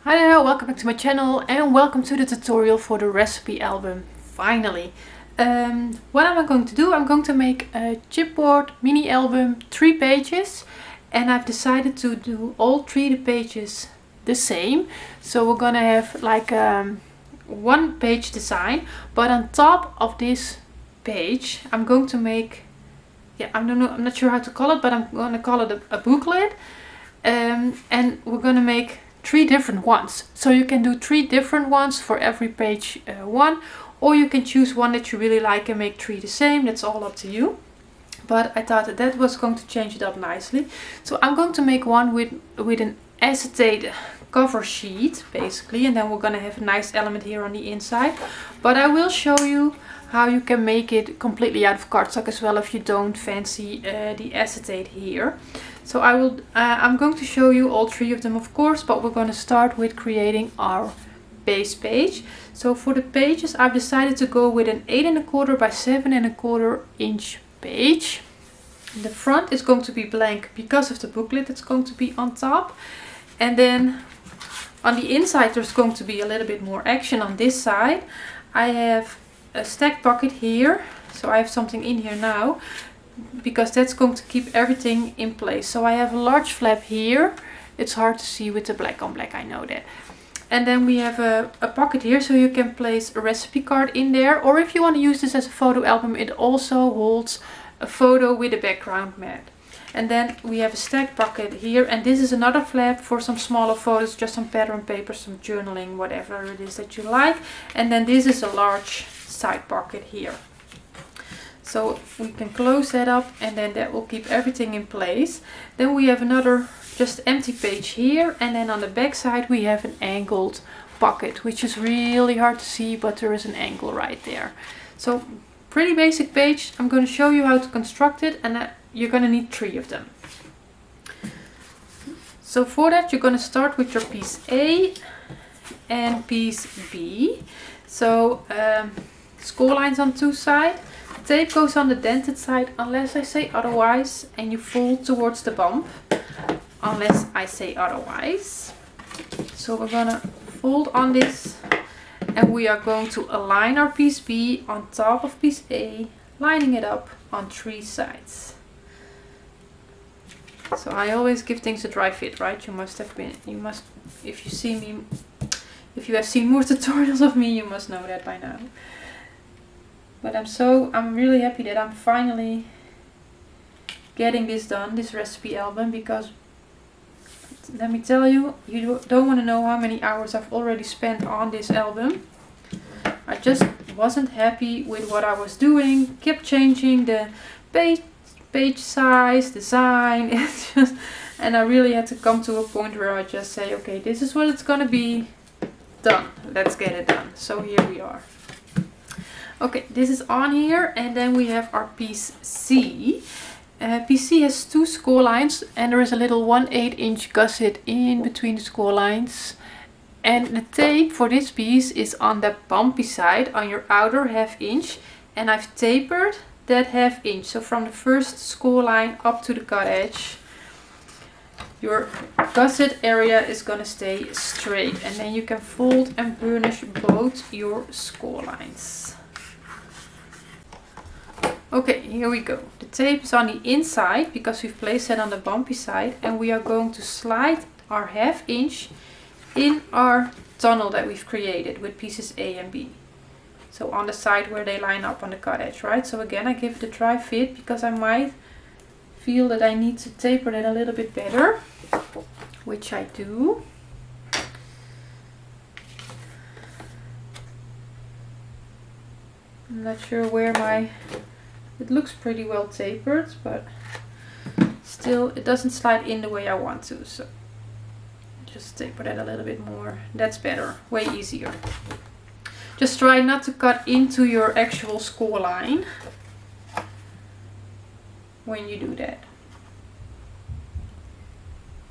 Hi there, welcome back to my channel and welcome to the tutorial for the recipe album, finally. What am I going to do? I'm going to make a chipboard mini album, 3 pages, and I've decided to do all 3 pages the same. So we're gonna have like a 1 page design, but on top of this page I'm going to make, I'm not sure how to call it, but I'm gonna call it a booklet, and we're gonna make 3 different ones. So you can do 3 different ones for every page one, or you can choose one that you really like and make 3 the same. That's all up to you. But I thought that was going to change it up nicely. So I'm going to make one with an acetate cover sheet basically, and then we're going to have a nice element here on the inside. But I will show you how you can make it completely out of cardstock as well if you don't fancy the acetate here. So I'm going to show you all 3 of them, of course, but we're going to start with creating our base page. So for the pages I've decided to go with an 8 1/4 by 7 1/4 inch page. The front is going to be blank because of the booklet that's going to be on top, and then on the inside there's going to be a little bit more action on this side. I have a stack pocket here, so I have something in here now because that's going to keep everything in place. So I have a large flap here. It's hard to see with the black on black, I know that. And then we have a pocket here, so you can place a recipe card in there, or if you want to use this as a photo album, it also holds a photo with a background mat. And then we have a stack pocket here, and this is another flap for some smaller photos, just some pattern paper, some journaling, whatever it is that you like. And then this is a large side pocket here. So we can close that up, and then that will keep everything in place. Then we have another just empty page here, and then on the back side we have an angled pocket, which is really hard to see, but there is an angle right there. So pretty basic page. I'm going to show you how to construct it, and you're going to need 3 of them. So for that you're going to start with your piece A and piece B. So score lines on 2 sides. Tape goes on the dented side unless I say otherwise, and you fold towards the bump unless I say otherwise. So we're gonna fold on this, and we are going to align our piece B on top of piece A, lining it up on 3 sides. So I always give things a dry fit, right? If you have seen more tutorials of me, you must know that by now. But I'm really happy that I'm finally getting this done, this recipe album, because let me tell you, you don't want to know how many hours I've already spent on this album. I just wasn't happy with what I was doing, kept changing the page size, design, and I really had to come to a point where I just say, okay, this is what it's gonna be, done, let's get it done. So here we are. Okay, this is on here, and then we have our piece C. Piece C has 2 score lines, and there is a little 1/8 inch gusset in between the score lines. And the tape for this piece is on the bumpy side, on your outer 1/2 inch, and I've tapered that 1/2 inch. So from the first score line up to the cut edge, your gusset area is gonna stay straight, and then you can fold and burnish both your score lines. Okay, here we go. The tape is on the inside because we've placed it on the bumpy side, and we are going to slide our 1/2 inch in our tunnel that we've created with pieces A and B. So on the side where they line up on the cut edge, right? So again, I give it a dry fit because I might feel that I need to taper that a little bit better, which I do. I'm not sure where it looks pretty well tapered, but still it doesn't slide in the way I want to, so just taper that a little bit more. That's better, way easier. Just try not to cut into your actual score line when you do that.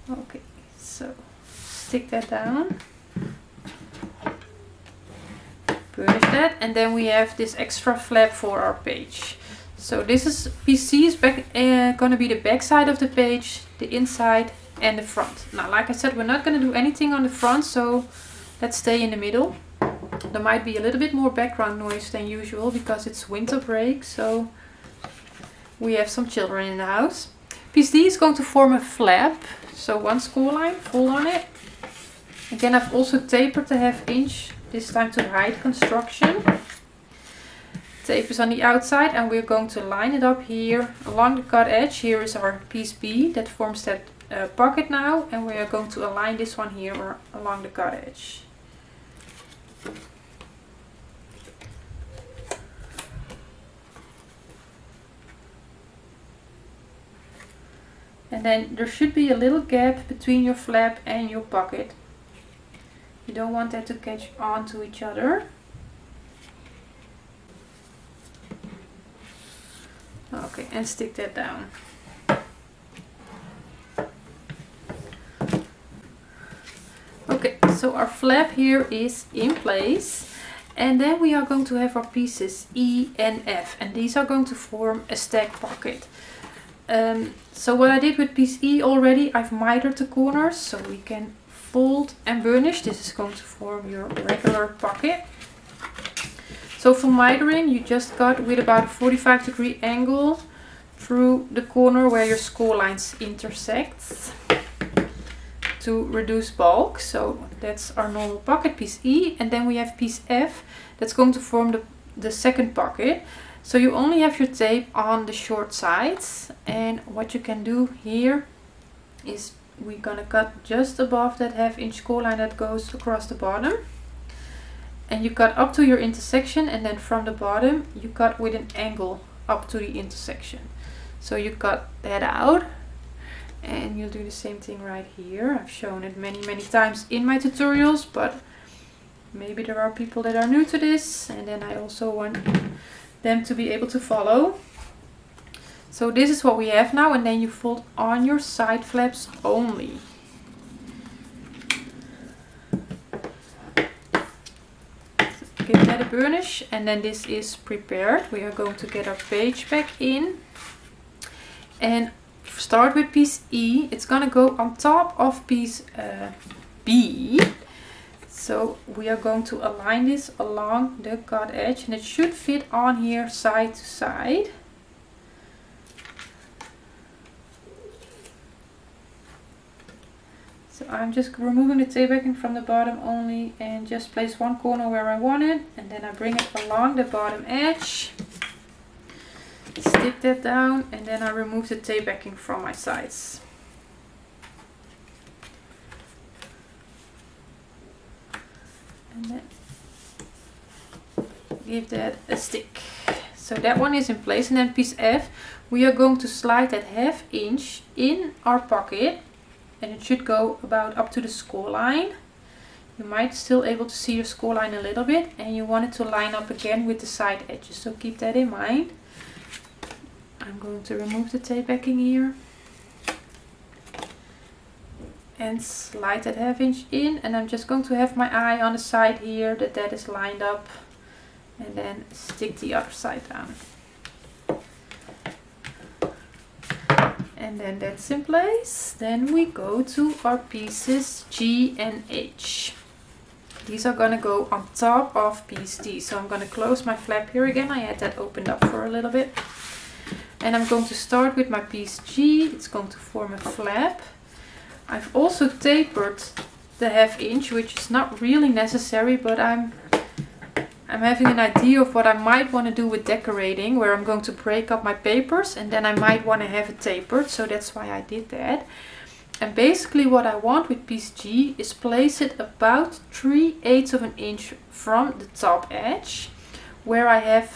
Okay, so stick that down, burnish that, and then we have this extra flap for our page. So this is piece C is gonna be the back side of the page. The inside and the front. Now, like I said, we're not going to do anything on the front, so let's stay in the middle. There might be a little bit more background noise than usual because it's winter break, so we have some children in the house. Piece D is going to form a flap, so one score line, fold on it. Again, I've also tapered the 1/2 inch, this time to hide construction. Tape is on the outside and we're going to line it up here along the cut edge. Here is our piece B that forms that pocket now, and we are going to align this one here along the cut edge. And then there should be a little gap between your flap and your pocket. You don't want that to catch on to each other. Okay, and stick that down. Okay, so our flap here is in place. And then we are going to have our pieces E and F. And these are going to form a stack pocket. So what I did with piece E already, I've mitered the corners so we can fold and burnish. This is going to form your regular pocket. So for mitering, you just cut with about a 45-degree angle through the corner where your score lines intersect to reduce bulk. So that's our normal pocket, piece E. And then we have piece F that's going to form the second pocket. So you only have your tape on the short sides, and what you can do here is we're gonna cut just above that 1/2 inch score line that goes across the bottom, and you cut up to your intersection, and then from the bottom you cut with an angle up to the intersection. So you cut that out, and you'll do the same thing right here. I've shown it many times in my tutorials, but maybe there are people that are new to this, and then I also want them to be able to follow. So this is what we have now, and then you fold on your side flaps only. Give that a burnish, and then this is prepared. We are going to get our page back in and start with piece E. It's gonna go on top of piece B. So we are going to align this along the cut edge, and it should fit on here side to side. So I'm just removing the tape backing from the bottom only and just place one corner where I want it, and then I bring it along the bottom edge, stick that down, and then I remove the tape backing from my sides. And then give that a stick. So that one is in place, and then piece F, we are going to slide that 1/2 inch in our pocket, and it should go about up to the score line. You might still able to see your score line a little bit, and you want it to line up again with the side edges, so keep that in mind. I'm going to remove the tape backing here and slide that 1/2 inch in, and I'm just going to have my eye on the side here that is lined up, and then stick the other side down. And then that's in place. Then we go to our pieces G and H. These are gonna go on top of piece D. So I'm gonna close my flap here again. I had that opened up for a little bit. And I'm going to start with my piece G. It's going to form a flap. I've also tapered the 1/2 inch, which is not really necessary, but I'm having an idea of what I might want to do with decorating, where I'm going to break up my papers and then I might want to have it tapered, so that's why I did that. And basically what I want with piece G is place it about 3/8 of an inch from the top edge, where I have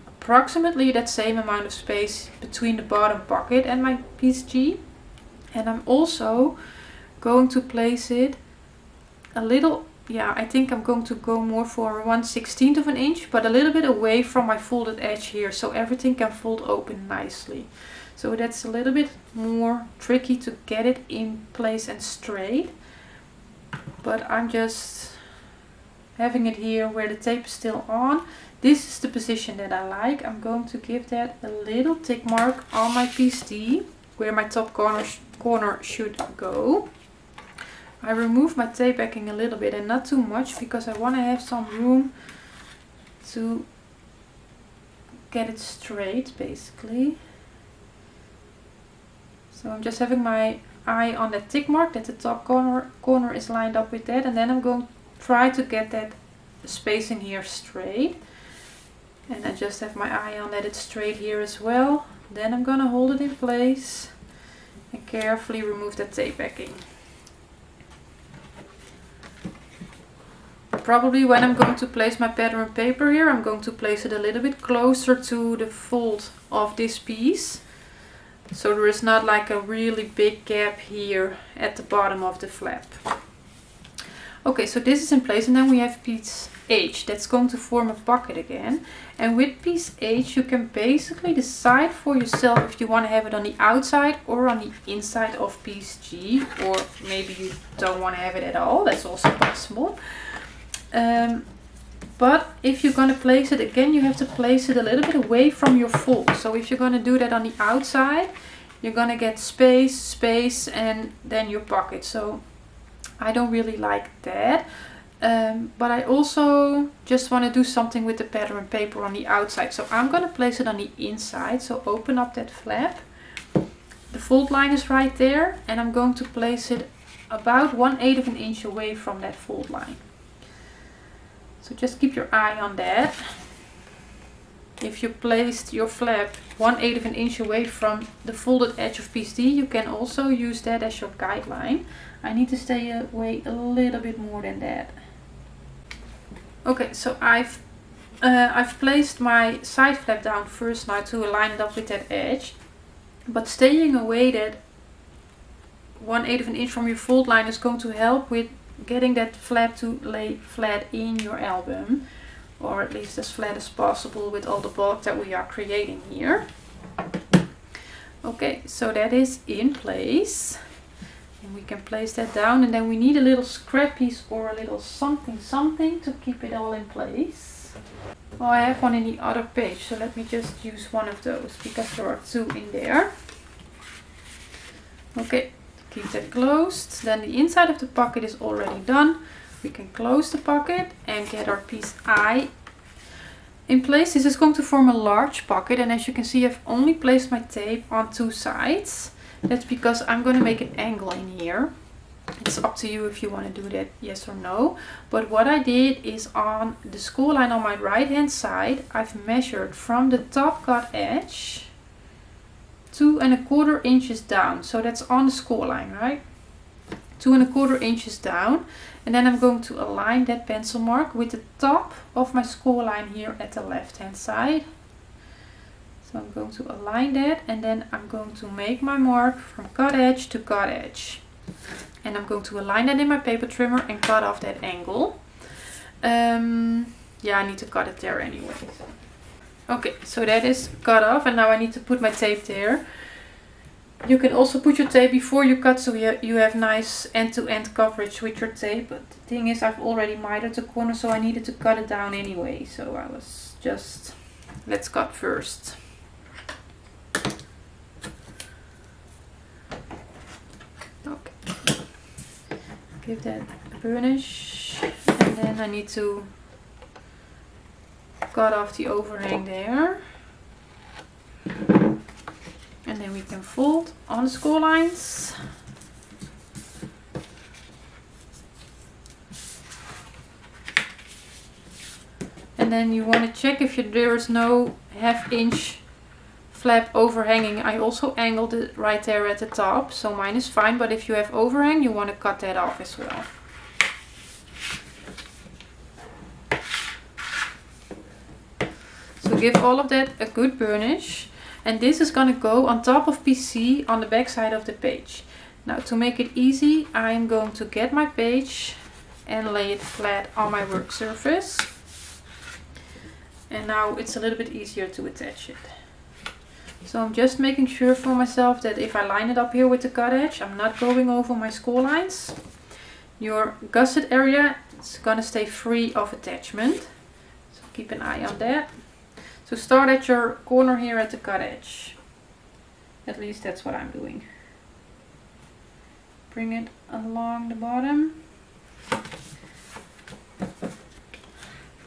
approximately that same amount of space between the bottom pocket and my piece G. And I'm also going to place it a little, yeah, I think I'm going to go more for 1/16 of an inch, but a little bit away from my folded edge here, so everything can fold open nicely. So that's a little bit more tricky to get it in place and straight, but I'm just having it here where the tape is still on. This is the position that I like. I'm going to give that a little tick mark on my piece D. where my top corner should go. I remove my tape backing a little bit and not too much because I want to have some room to get it straight basically. So I'm just having my eye on that tick mark that the top corner is lined up with that, and then I'm going to try to get that spacing here straight. And I just have my eye on that it's straight here as well. Then I'm going to hold it in place and carefully remove that tape backing. Probably when I'm going to place my pattern paper here, I'm going to place it a little bit closer to the fold of this piece. So there is not like a really big gap here at the bottom of the flap. Okay, so this is in place, and then we have piece H. That's going to form a pocket again. And with piece H you can basically decide for yourself if you want to have it on the outside or on the inside of piece G. Or maybe you don't want to have it at all. That's also possible. But if you're going to place it again, you have to place it a little bit away from your fold. So if you're going to do that on the outside, you're going to get space, and then your pocket. So I don't really like that. But I also just want to do something with the pattern paper on the outside. So I'm going to place it on the inside. So open up that flap. The fold line is right there. And I'm going to place it about 1/8 of an inch away from that fold line. So just keep your eye on that. If you placed your flap 1/8 of an inch away from the folded edge of piece D, you can also use that as your guideline. I need to stay away a little bit more than that. Okay, so I've placed my side flap down first now to align it up with that edge. But staying away that 1/8 of an inch from your fold line is going to help with getting that flap to lay flat in your album, or at least as flat as possible with all the bulk that we are creating here. Okay, so that is in place, and we can place that down, and then we need a little scrap piece or a little something to keep it all in place. Well, I have one in the other page, so let me just use one of those because there are two in there. Okay. Keep that closed. Then the inside of the pocket is already done. We can close the pocket and get our piece I in place. This is going to form a large pocket, and as you can see, I've only placed my tape on two sides. That's because I'm going to make an angle in here. It's up to you if you want to do that, yes or no. But what I did is on the score line on my right hand side, I've measured from the top cut edge 2¼ inches down. So that's on the score line, right? 2¼ inches down. And then I'm going to align that pencil mark with the top of my score line here at the left hand side. So I'm going to align that, and then I'm going to make my mark from cut edge to cut edge. And I'm going to align that in my paper trimmer and cut off that angle. Yeah, I need to cut it there anyway. Okay, so that is cut off, and now I need to put my tape there. You can also put your tape before you cut, so you have nice end-to-end coverage with your tape. But the thing is, I've already mitered the corner, so I needed to cut it down anyway. So I was just, let's cut first. Okay, give that a burnish, and then I need to cut off the overhang there, and then we can fold on the score lines. And then you want to check if there is no ½ inch flap overhanging. I also angled it right there at the top, so mine is fine, but if you have overhang, you want to cut that off as well. So give all of that a good burnish, and this is going to go on top of PC on the back side of the page. Now, to make it easy, I'm going to get my page and lay it flat on my work surface. And now it's a little bit easier to attach it. So I'm just making sure for myself that if I line it up here with the cut edge, I'm not going over my score lines. Your gusset area is going to stay free of attachment, so keep an eye on that. So start at your corner here at the cut edge. At least that's what I'm doing. Bring it along the bottom.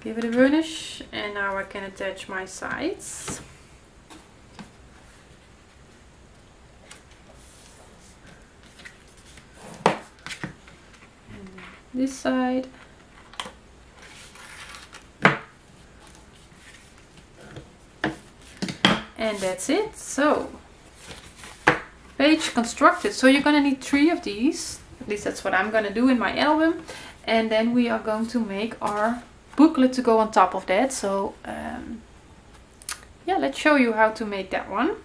Give it a burnish, and now I can attach my sides. And this side. And that's it. So, page constructed. So you're gonna need 3 of these. At least that's what I'm gonna do in my album. And then we are going to make our booklet to go on top of that. So yeah, let's show you how to make that one.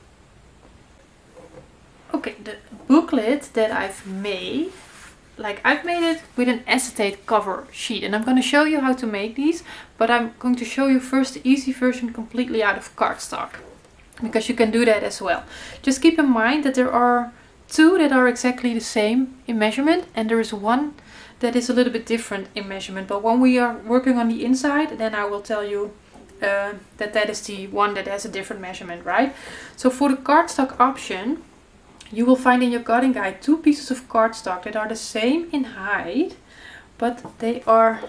Okay, the booklet that I've made, like I've made it with an acetate cover sheet, and I'm going to show you how to make these, but I'm going to show you first the easy version completely out of cardstock, because you can do that as well. Just keep in mind that there are 2 that are exactly the same in measurement, and there is 1 that is a little bit different in measurement. But when we are working on the inside, then I will tell you that is the one that has a different measurement, right? So for the cardstock option, you will find in your cutting guide 2 pieces of cardstock that are the same in height, but they are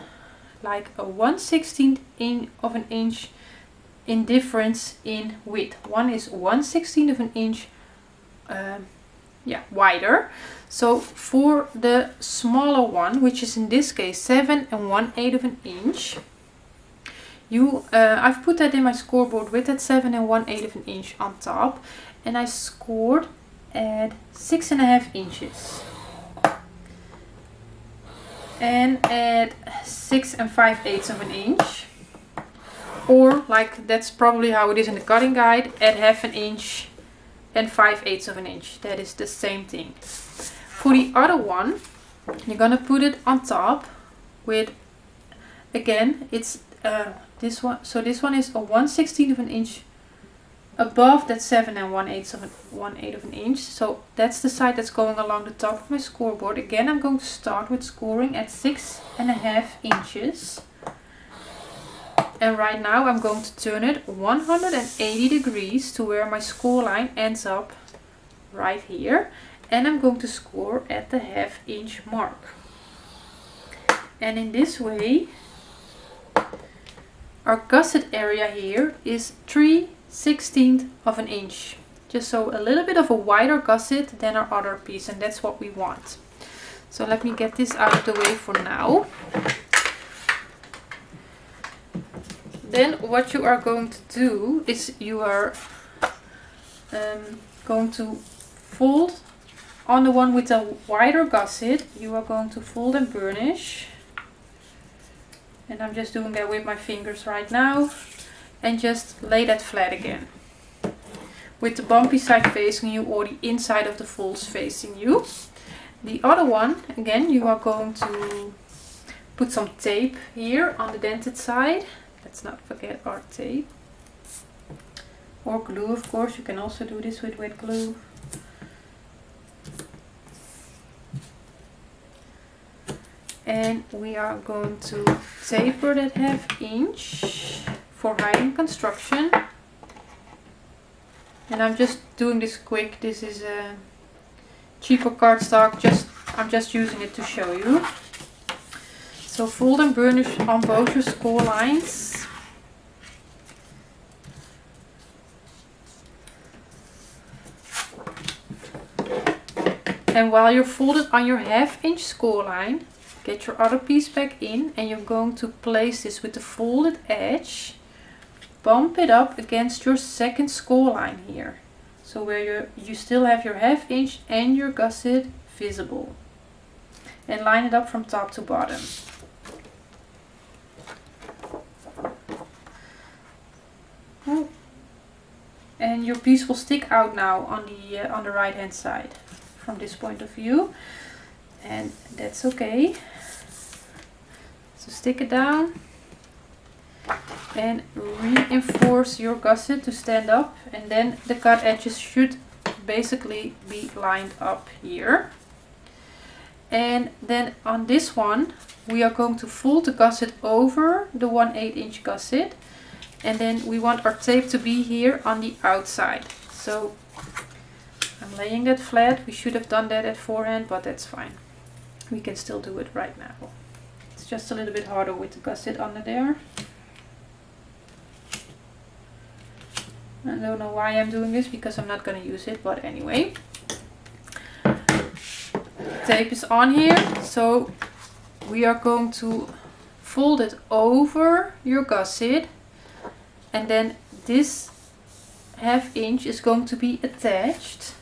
like a 1/16 of an inch in difference in width. One is 1/16 of an inch wider. So for the smaller one, which is in this case 7 1/8 of an inch, I've put that in my scoreboard with that 7 1/8 of an inch on top, and I scored at 6.5 inches and at 6 5/8 of an inch, or like that's probably how it is in the cutting guide, at 1/2 inch and 5/8 of an inch. That is the same thing. For the other one, you're gonna put it on top with, again, it's this one. So this one is a 1/16 of an inch above that 7 1/8 of an inch. So that's the side that's going along the top of my scoreboard. Again, I'm going to start with scoring at 6.5 inches. And right now I'm going to turn it 180 degrees to where my score line ends up right here. And I'm going to score at the 1/2 inch mark. And in this way, our gusset area here is 3/16 of an inch. Just so a little bit of a wider gusset than our other piece, and that's what we want. So let me get this out of the way for now. Then what you are going to do is you are going to fold on the one with a wider gusset. You are going to fold and burnish. And I'm just doing that with my fingers right now. And just lay that flat again. With the bumpy side facing you or the inside of the folds facing you. The other one, again, you are going to put some tape here on the dented side. Let's not forget our tape. Or glue, of course. You can also do this with wet glue. And we are going to taper that 1/2 inch for hiding construction. And I'm just doing this quick. This is a cheaper cardstock. I'm just using it to show you. So fold and burnish on both your score lines. And while you're folded on your 1/2 inch score line, get your other piece back in, and you're going to place this with the folded edge. Bump it up against your second score line here. So where you still have your 1/2 inch and your gusset visible. And line it up from top to bottom. And your piece will stick out now on the right hand side from this point of view. And that's okay. So stick it down and reinforce your gusset to stand up, and then the cut edges should basically be lined up here. And then on this one we are going to fold the gusset over the 1/8 inch gusset, and then we want our tape to be here on the outside. So I'm laying that flat. We should have done that at forehand, but that's fine. We can still do it right now. It's just a little bit harder with the gusset under there. I don't know why I'm doing this, because I'm not going to use it, but anyway. Tape is on here, so we are going to fold it over your gusset, and then this 1/2 inch is going to be attached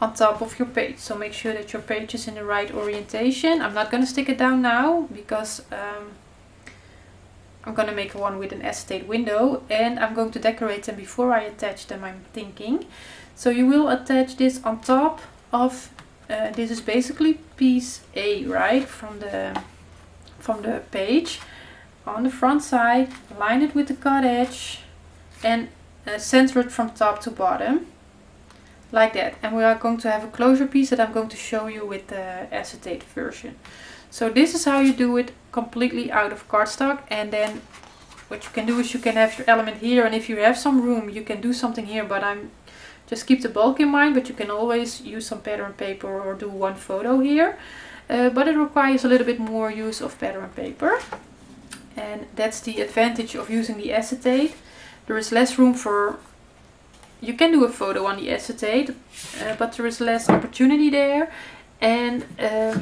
on top of your page. So make sure that your page is in the right orientation. I'm not going to stick it down now, because I'm going to make one with an acetate window, and I'm going to decorate them before I attach them, I'm thinking. So you will attach this on top of, this is basically piece A, right, from the page. On the front side, line it with the cut edge, and center it from top to bottom, like that. And we are going to have a closure piece that I'm going to show you with the acetate version. So this is how you do it completely out of cardstock. And then what you can do is you can have your element here, and if you have some room you can do something here, but just keep the bulk in mind, but you can always use some pattern paper or do one photo here. But it requires a little bit more use of pattern paper, and that's the advantage of using the acetate. There is less room for, you can do a photo on the acetate, but there is less opportunity there, and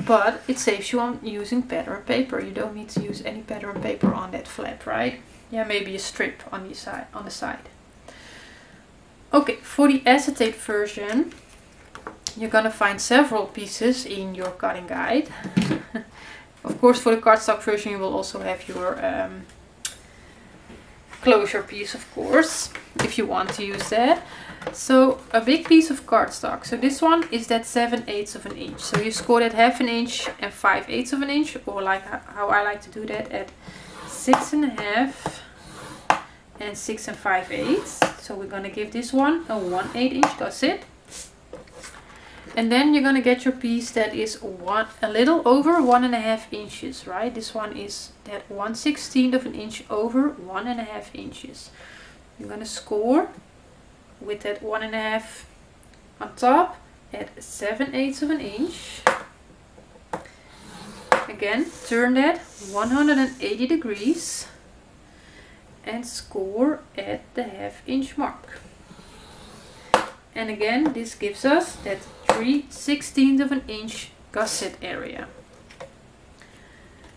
but it saves you on using pattern paper. You don't need to use any pattern paper on that flat, right? Yeah, maybe a strip on the side. Okay, for the acetate version, you're gonna find several pieces in your cutting guide. Of course, for the cardstock version you will also have your closure piece, of course, if you want to use that. So a big piece of cardstock. So this one is that 7/8 of an inch. So you score that 1/2 inch and 5/8 of an inch, or like how I like to do that, at 6.5 and 6 5/8. So we're gonna give this one a 1/8 inch gusset. And then you're gonna get your piece that is a little over 1.5 inches, right? This one is that 1/16 of an inch over 1.5 inches. You're gonna score with that 1.5 on top at 7/8 of an inch. Again, turn that 180 degrees and score at the 1/2 inch mark. And again, this gives us that 3/16 of an inch gusset area.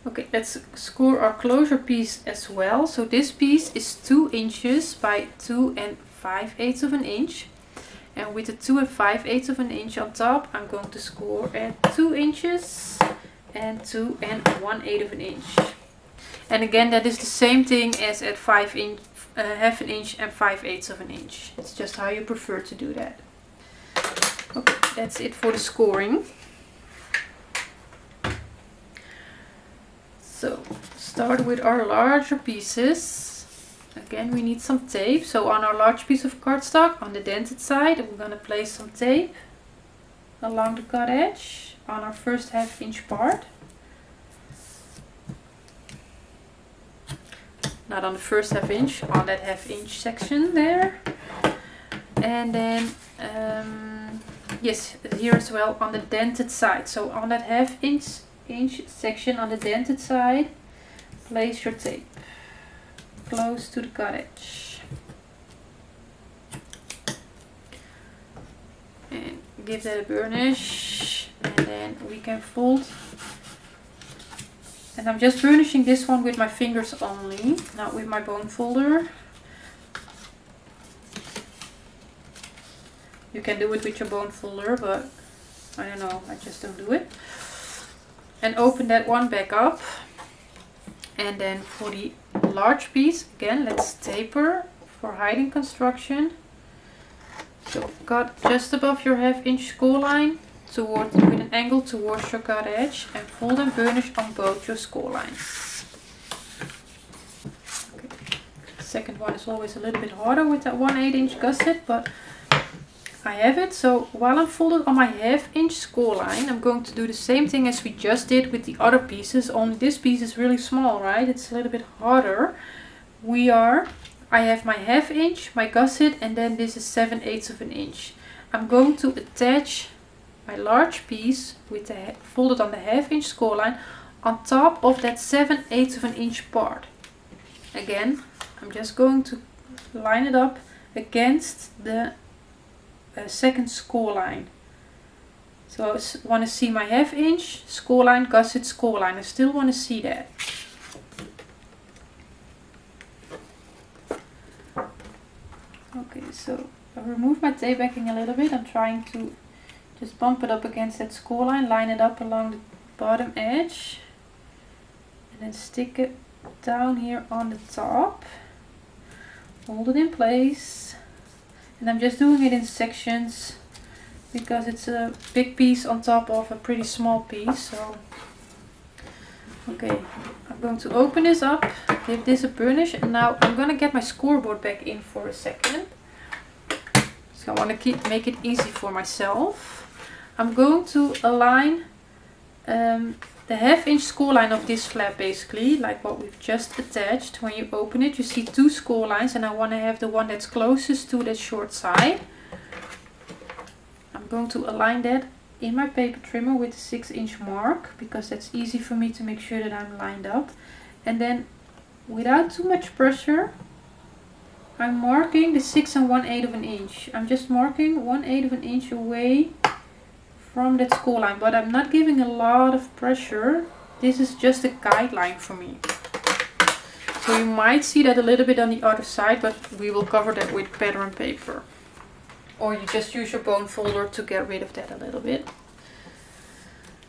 Okay, let's score our closure piece as well. So this piece is 2 inches by 2 5/8 of an inch. And with the 2 5/8 of an inch on top, I'm going to score at 2 inches and 2 1/8 of an inch. And again, that is the same thing as at 1/2 inch and 5/8 of an inch. It's just how you prefer to do that. Okay, that's it for the scoring. So start with our larger pieces. Again, we need some tape. So on our large piece of cardstock, on the dented side, we're going to place some tape along the cut edge on our first 1/2 inch part. Not on the first 1/2 inch, on that 1/2 inch section there. And then, yes, here as well on the dented side. So on that 1/2 inch section on the dented side, place your tape close to the cut edge. And give that a burnish, and then we can fold. And I'm just burnishing this one with my fingers only, not with my bone folder. You can do it with your bone folder, but I don't know, I just don't do it. And open that one back up. And then for the large piece, again, let's taper for hiding construction. So cut just above your 1/2 inch score line with an angle towards your cut edge, and fold and burnish on both your score lines. Okay. The second one is always a little bit harder with that 1/8 inch gusset, but I have it. So while I'm folded on my 1/2 inch score line, I'm going to do the same thing as we just did with the other pieces, only this piece is really small, right? It's a little bit harder. I have my 1/2 inch, my gusset, and then this is 7/8 of an inch. I'm going to attach my large piece with the folded on the 1/2 inch score line on top of that 7/8 of an inch part. Again, I'm just going to line it up against the second score line. So I want to see my 1/2 inch score line, gusset score line. I still want to see that. Okay, so I remove my tape backing a little bit. I'm trying to just bump it up against that score line, line it up along the bottom edge, and then stick it down here on the top. Hold it in place, and I'm just doing it in sections because it's a big piece on top of a pretty small piece. So okay, I'm going to open this up, give this a burnish, and now I'm going to get my scoreboard back in for a second. So I want to make it easy for myself. I'm going to align the 1/2 inch score line of this flap, basically like what we've just attached. When you open it, you see 2 score lines, and I want to have the one that's closest to that short side. I'm going to align that in my paper trimmer with the 6 inch mark, because that's easy for me to make sure that I'm lined up. And then without too much pressure, I'm marking the 6 1/8 of an inch. I'm just marking 1/8 of an inch away from that score line, but I'm not giving a lot of pressure. This is just a guideline for me. So you might see that a little bit on the other side, but we will cover that with pattern paper. Or you just use your bone folder to get rid of that a little bit.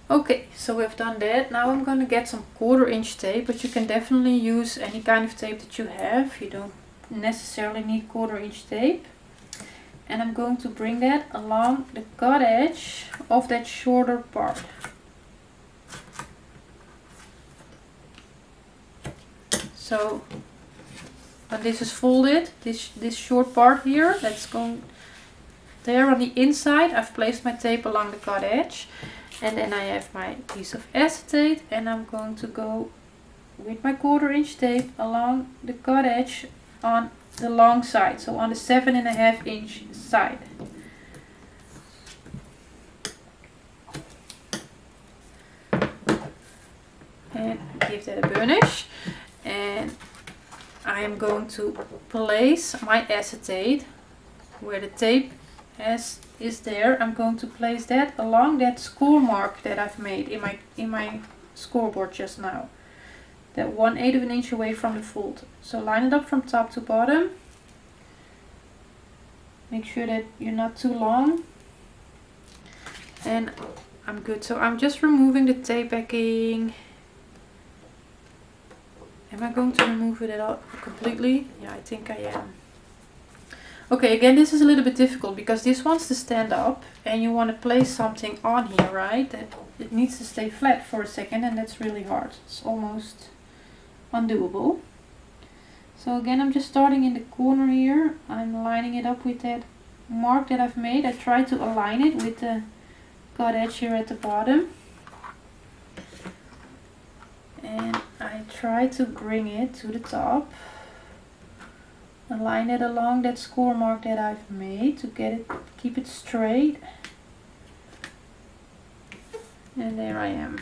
Okay, so we've done that. Now I'm going to get some 1/4 inch tape, but you can definitely use any kind of tape that you have. You don't necessarily need 1/4 inch tape. And I'm going to bring that along the cut edge of that shorter part. So when this is folded, this short part here, that's going there on the inside, I've placed my tape along the cut edge. And then I have my piece of acetate, and I'm going to go with my 1/4 inch tape along the cut edge on the long side, so on the 7.5 inch side. And give that a burnish. And I am going to place my acetate where the tape is there. I'm going to place that along that score mark that I've made in my scoreboard just now. That 1/8 of an inch away from the fold. So line it up from top to bottom. Make sure that you're not too long. And I'm good. So I'm just removing the tape backing. Am I going to remove it all completely? Yeah, I think I am. Okay, again, this is a little bit difficult because this wants to stand up and you want to place something on here, right? That it needs to stay flat for a second, and that's really hard. It's almost undoable. So again, I'm just starting in the corner here. I'm lining it up with that mark that I've made. I try to align it with the cut edge here at the bottom. And I try to bring it to the top. Align it along that score mark that I've made to get it, keep it straight. And there I am.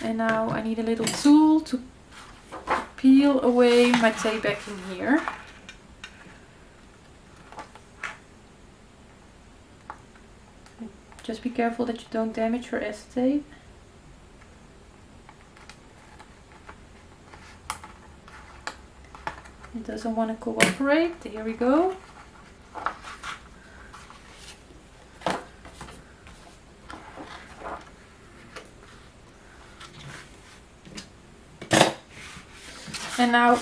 And now I need a little tool to peel away my tape backing here. Just be careful that you don't damage your acetate. It doesn't want to cooperate. Here we go. And now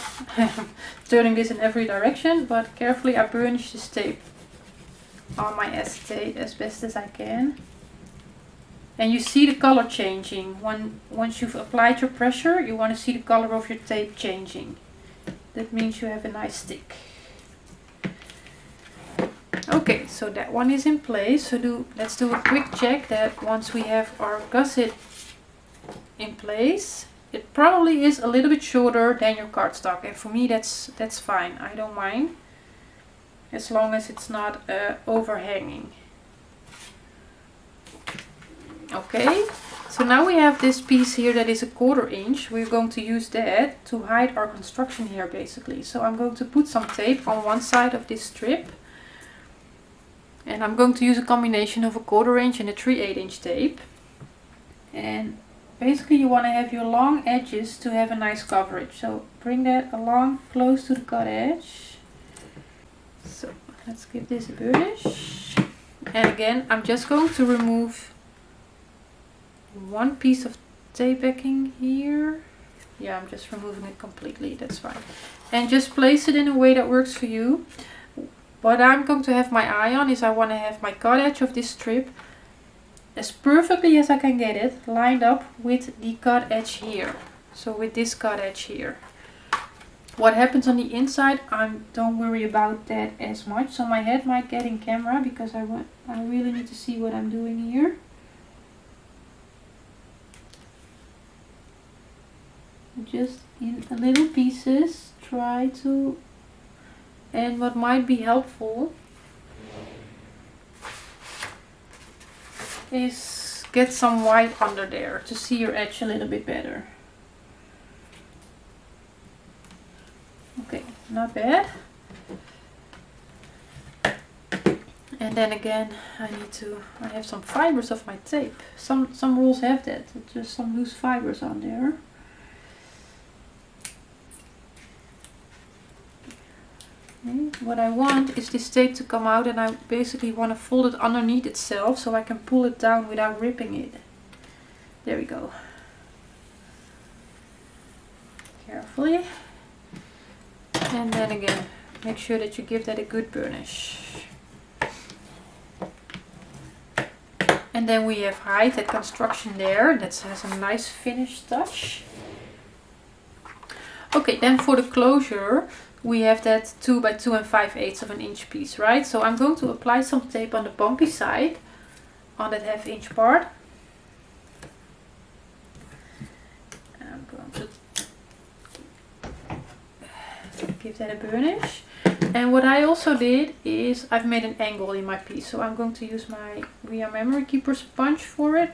turning this in every direction, but carefully I burnish this tape on my acetate as best as I can. And you see the color changing. Once you've applied your pressure, you want to see the color of your tape changing. That means you have a nice stick. Okay, so that one is in place. So let's do a quick check that once we have our gusset in place, it probably is a little bit shorter than your cardstock, and for me that's fine. I don't mind. as long as it's not overhanging. Okay, so now we have this piece here that is 1/4 inch. We're going to use that to hide our construction here basically. So I'm going to put some tape on one side of this strip. And I'm going to use a combination of 1/4 inch and a 3/8 inch tape. And basically you want to have your long edges to have a nice coverage. So bring that along close to the cut edge. So let's give this a burnish. And again, I'm just going to remove one piece of tape backing here. Yeah, I'm just removing it completely, that's fine. And just place it in a way that works for you. What I'm going to have my eye on is I want to have my cut edge of this strip as perfectly as I can get it lined up with the cut edge here. So with this cut edge here. What happens on the inside, don't worry about that as much. So my head might get in camera because I really need to see what I'm doing here. Just in little pieces, try to, and what might be helpful is get some white under there to see your edge a little bit better. Okay, not bad. And then again, I have some fibers of my tape. Some rolls have that, just some loose fibers on there. What I want is this tape to come out, and I basically want to fold it underneath itself so I can pull it down without ripping it. There we go. Carefully. And then again, make sure that you give that a good burnish. And then we have hide that construction there. That has a nice finished touch. Okay, then for the closure, we have that 2 by 2 and 5/8 of an inch piece, right? So I'm going to apply some tape on the bumpy side on that 1/2 inch part. I'm going to give that a burnish. And what I also did is I've made an angle in my piece. So I'm going to use my Via Memory Keeper sponge for it.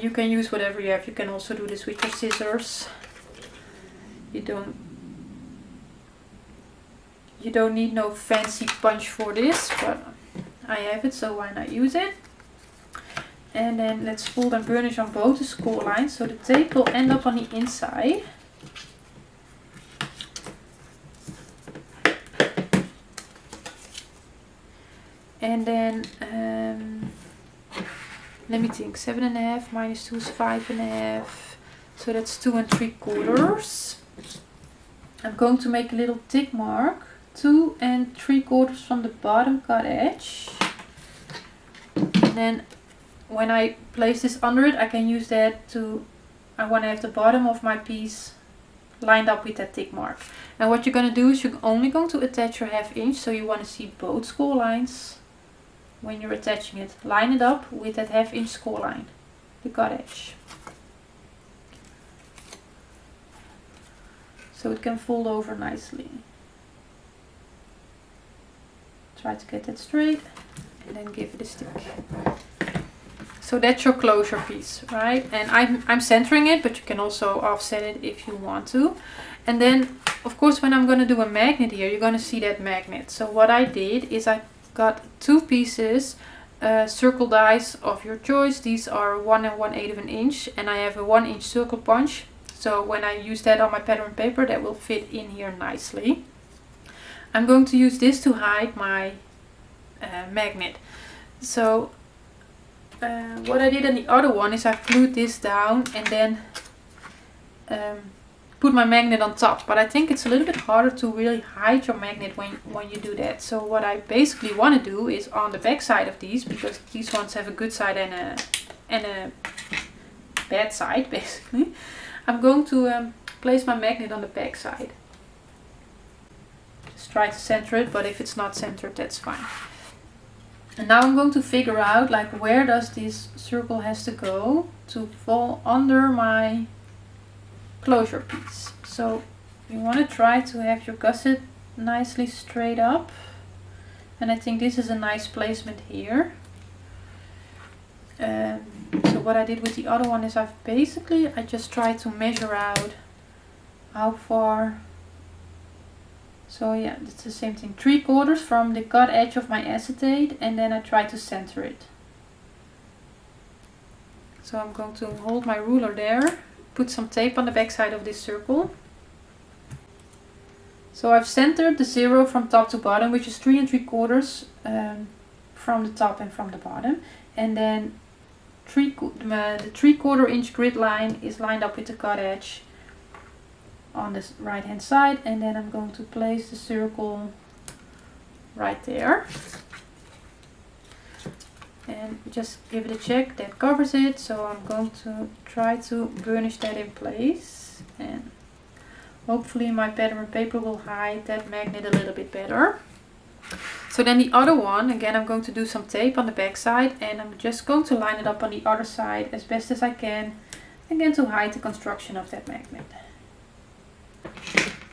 You can use whatever you have. You can also do this with your scissors. You don't need no fancy sponge for this, but I have it, so why not use it? And then let's fold and burnish on both the score lines, so the tape will end up on the inside. And then, let me think, 7.5 minus 2 is 5.5, so that's 2 3/4. I'm going to make a little tick mark, 2 3/4 from the bottom cut edge. And then when I place this under it, I can use that I want to have the bottom of my piece lined up with that tick mark. And what you're going to do is you're only going to attach your 1/2 inch, so you want to see both score lines when you're attaching it. Line it up with that 1/2 inch score line, the cut edge. So it can fold over nicely. Try to get that straight and then give it a stick. So that's your closure piece, right? And I'm centering it, but you can also offset it if you want to. And then, of course, when I'm going to do a magnet here, you're going to see that magnet. So what I did is I got 2 pieces, circle dies of your choice. These are 1 1/8 of an inch, and I have a 1 inch circle punch. So when I use that on my pattern paper, that will fit in here nicely. I'm going to use this to hide my magnet. So what I did on the other one is I glued this down and then put my magnet on top. But I think it's a little bit harder to really hide your magnet when you do that. So what I basically want to do is on the back side of these, because these ones have a good side and a bad side basically. I'm going to place my magnet on the back side. Just try to center it, but if it's not centered, that's fine. And now I'm going to figure out like where does this circle has to go to fall under my closure piece. So you want to try to have your gusset nicely straight up. And I think this is a nice placement here. So what I did with the other one is I just tried to measure out how far. So yeah, it's the same thing, 3/4 from the cut edge of my acetate, and then I try to center it. So I'm going to hold my ruler there, put some tape on the back side of this circle. So I've centered the 0 from top to bottom, which is 3 3/4 from the top and from the bottom. And then the 3/4 inch grid line is lined up with the cut edge on the right hand side, and then I'm going to place the circle right there and just give it a check. That covers it. So I'm going to try to burnish that in place, and hopefully my pattern paper will hide that magnet a little bit better. So then the other one, again, I'm going to do some tape on the back side, and I'm just going to line it up on the other side as best as I can, again to hide the construction of that magnet.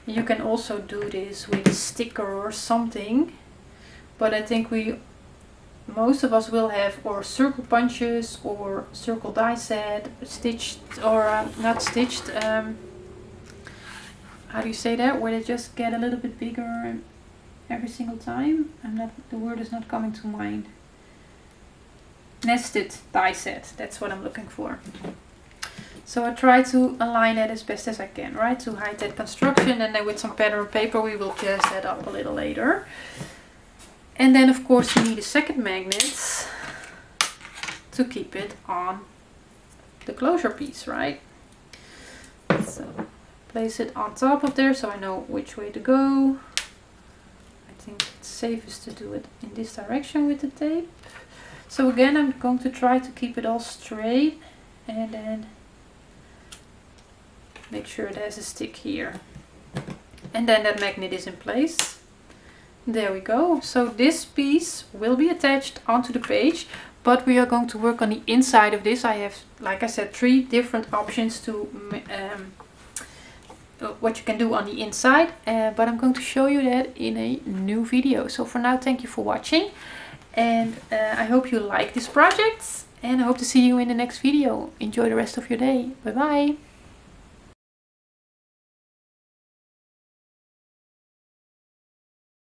You can also do this with a sticker or something, but I think most of us will have or circle punches or circle die set, stitched or not stitched, how do you say that, where they just get a little bit bigger every single time. The word is not coming to mind. Nested die set, that's what I'm looking for. So I try to align it as best as I can, right, to hide that construction, and then with some pattern paper we will jazz that up a little later. And then of course you need a second magnet to keep it on the closure piece, right? So place it on top of there so I know which way to go. I think it's safest to do it in this direction with the tape. So again, I'm going to try to keep it all straight, and then make sure there's a stick here, and then that magnet is in place. There we go. So this piece will be attached onto the page, but we are going to work on the inside of this. I have, like I said, 3 different options to what you can do on the inside, but I'm going to show you that in a new video. So for now, thank you for watching, and I hope you like this project, and I hope to see you in the next video. Enjoy the rest of your day. Bye bye.